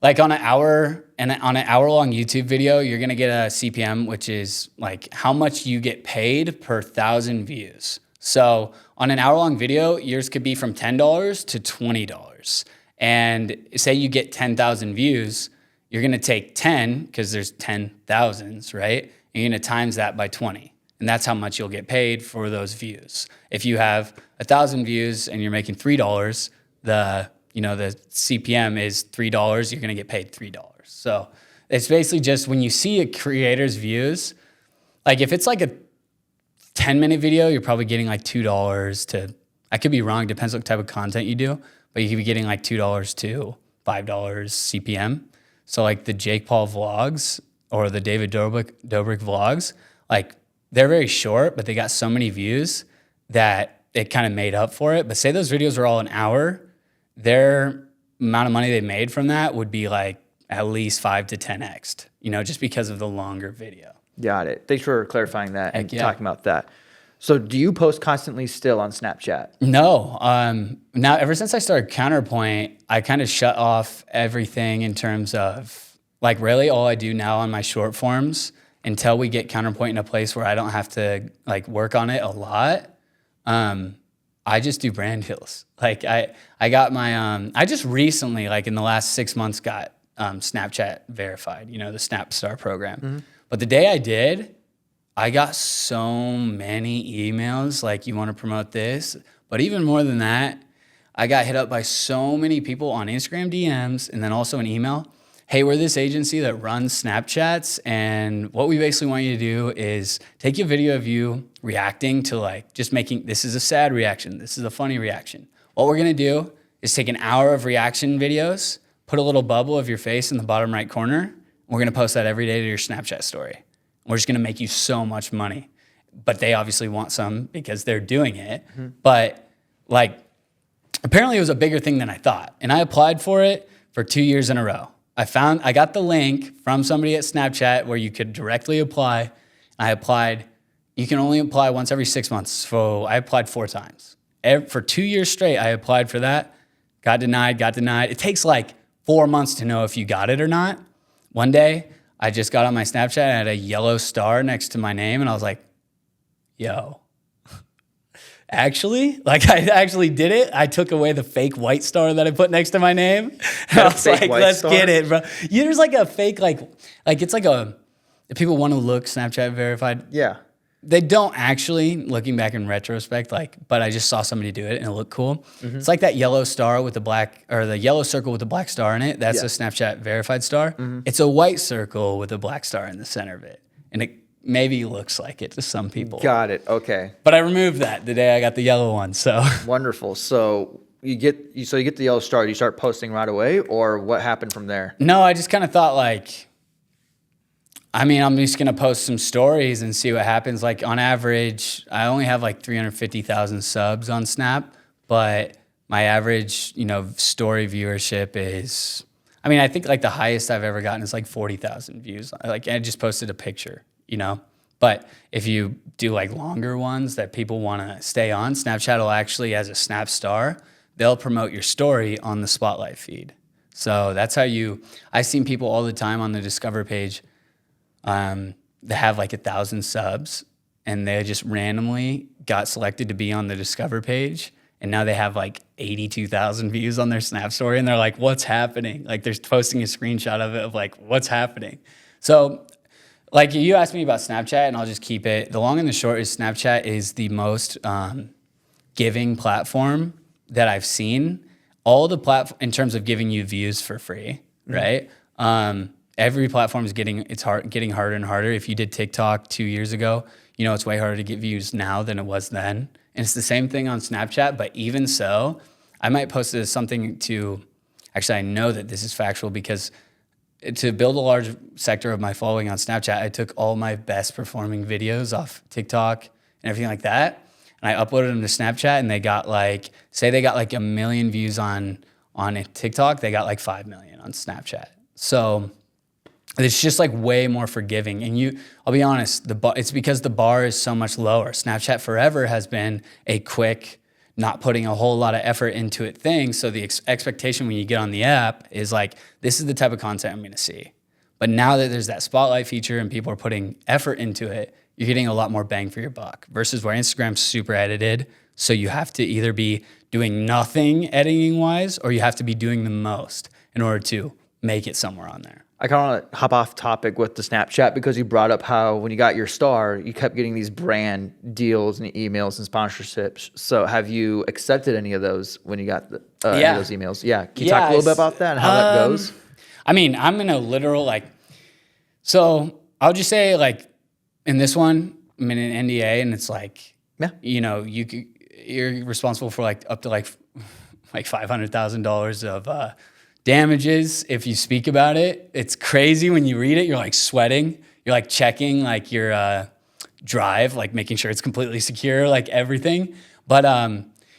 like on an hour-long YouTube video, you're gonna get a CPM, which is like how much you get paid per 1,000 views. So on an hour-long video, yours could be from $10 to $20. And say you get 10,000 views, you're gonna take 10, because there's 10,000s, right? And you're gonna times that by 20. And that's how much you'll get paid for those views. If you have 1,000 views and you're making $3, the CPM is $3, you're gonna get paid $3. So it's basically just when you see a creator's views, like if it's like a 10-minute video, you're probably getting like $2 to, I could be wrong, depends what type of content you do, but you could be getting like $2 to $5 CPM. So like the Jake Paul vlogs or the David Dobrik vlogs, like they're very short, but they got so many views that it kind of made up for it. But say those videos were all an hour, their amount of money they made from that would be like at least 5 to 10x, just because of the longer video. Got it. Thanks for clarifying that and yeah. talking about that. So do you post constantly still on Snapchat? No. Now, ever since I started Counterpoint, I kind of shut off everything in terms of, like, really all I do now on my short forms until we get Counterpoint in a place where I don't have to, like, work on it a lot. I just do brand deals. Like, I got my, I just recently, like, in the last 6 months got Snapchat verified, the Snap Star program. Mm-hmm. But the day I did, I got so many emails like, you want to promote this? But even more than that, I got hit up by so many people on Instagram DMs and then also an email. Hey, we're this agency that runs Snapchats, and what we basically want you to do is take a video of you reacting to, like, just making, this is a sad reaction, this is a funny reaction. What we're gonna do is take an hour of reaction videos, put a little bubble of your face in the bottom right corner, and we're gonna post that every day to your Snapchat story. We're just gonna make you so much money. But they obviously want some because they're doing it. Mm-hmm. But like, apparently it was a bigger thing than I thought. And I applied for it for 2 years in a row. I got the link from somebody at Snapchat where you could directly apply. I applied. You can only apply once every 6 months. So I applied 4 times. For 2 years straight, I applied for that. Got denied. It takes like 4 months to know if you got it or not. One day, I just got on my Snapchat and I had a yellow star next to my name, and I was like, yo, actually? Like, I actually did it. I took away the fake white star that I put next to my name. And I was like, let's get it, bro. Yeah, there's like a fake, like it's like a, if people want to look Snapchat verified. Yeah. They don't actually, looking back in retrospect, like, but I just saw somebody do it and it looked cool. Mm-hmm. It's like that yellow star with the black, or the yellow circle with the black star in it. That's a Snapchat verified star. Mm-hmm. It's a white circle with a black star in the center of it. And it maybe looks like it to some people. Got it. Okay. But I removed that the day I got the yellow one. So wonderful. So you get the yellow star. Do you start posting right away, or what happened from there? No, I just kind of thought, like, I mean, I'm just gonna post some stories and see what happens. Like, on average, I only have like 350,000 subs on Snap, but my average, story viewership is, I mean, I think like the highest I've ever gotten is like 40,000 views. Like, I just posted a picture, But if you do like longer ones that people wanna stay on, Snapchat will actually, as a Snap Star, they'll promote your story on the Spotlight feed. So that's how I've seen people all the time on the Discover page, they have like 1,000 subs, and they just randomly got selected to be on the Discover page, and now they have like 82,000 views on their Snap story, and they're like, what's happening? Like, they're posting a screenshot of it of like, what's happening? So, like, you asked me about Snapchat, and I'll just keep it. The long and the short is Snapchat is the most giving platform that I've seen. All the in terms of giving you views for free, right? Every platform is getting harder and harder. If you did TikTok 2 years ago, it's way harder to get views now than it was then. And it's the same thing on Snapchat, but even so, I might post something to, Actually, I know that this is factual because to build a large sector of my following on Snapchat, I took all my best performing videos off TikTok and everything like that, and I uploaded them to Snapchat, and they got like, say they got like 1 million views on TikTok, they got like 5 million on Snapchat. So it's just like way more forgiving. And I'll be honest, it's because the bar is so much lower. Snapchat forever has been a quick, not putting a whole lot of effort into it thing. So the expectation when you get on the app is like, this is the type of content I'm going to see. But now that there's that spotlight feature and people are putting effort into it, you're getting a lot more bang for your buck versus where Instagram's super edited. So you have to either be doing nothing editing wise, or you have to be doing the most in order to make it somewhere on there. I kind of want to hop off topic with the Snapchat because you brought up how when you got your star, you kept getting these brand deals and emails and sponsorships. So have you accepted any of those when you got any of those emails? Yeah. Can you talk a little bit about that and how that goes? I mean, I'm in a literal so I'll just say like in this one, I'm in an NDA and it's like, you know, you're responsible for like up to like $500,000 of damages if you speak about it. It's crazy when you read it. You're like sweating. You're like checking like your drive, like making sure it's completely secure, like everything. But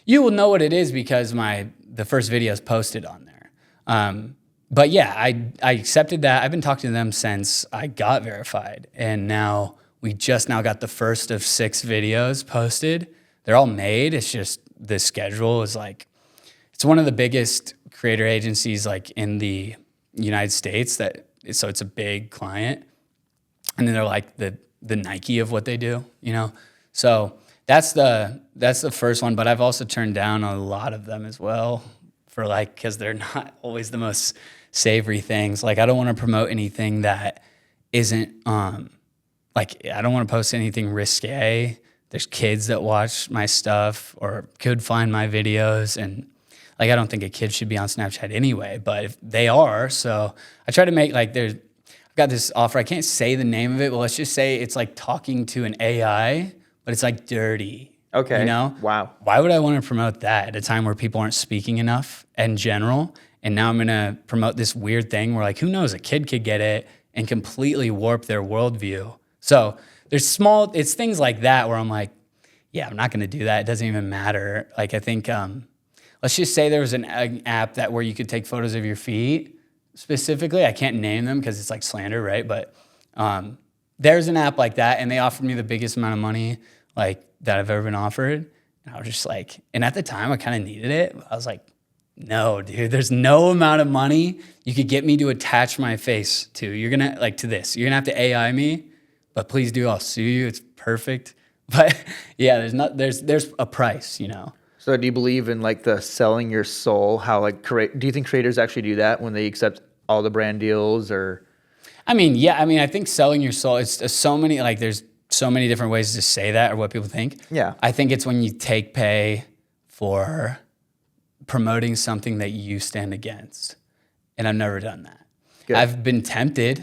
you will know what it is because the first video is posted on there. But yeah, I accepted that. I've been talking to them since I got verified, and now we just got the first of 6 videos posted. They're all made. It's just the schedule is like, it's one of the biggest creator agencies like in the United States so it's a big client, and then they're like the Nike of what they do, you know? So that's the first one, but I've also turned down a lot of them as well for like, cause they're not always the most savory things. Like I don't want to promote anything that isn't, like I don't want to post anything risque. There's kids that watch my stuff or could find my videos, and like, I don't think a kid should be on Snapchat anyway, but if they are, so I try to make I've got this offer. I can't say the name of it, but let's just say it's like talking to an AI, but it's like dirty. Okay. You know? Wow. Why would I want to promote that at a time where people aren't speaking enough in general? And now I'm going to promote this weird thing where like, who knows, a kid could get it and completely warp their worldview. So it's things like that where I'm like, yeah, I'm not going to do that. It doesn't even matter. Like I think, let's just say there was an app where you could take photos of your feet specifically. I can't name them because it's like slander, right? But there's an app like that, and they offered me the biggest amount of money like that I've ever been offered. And I was just like, and at the time I kind of needed it. I was like, no, dude, there's no amount of money you could get me to attach my face to. You're gonna to this. You're gonna have to AI me, but please do. I'll sue you. It's perfect. But yeah, there's a price, you know. So do you believe in like the selling your soul? How like do you think creators actually do that when they accept all the brand deals or? I mean, yeah. I mean, I think selling your soul. It's so many there's so many different ways to say that or what people think. Yeah. I think it's when you take pay for promoting something that you stand against, and I've never done that. Good. I've been tempted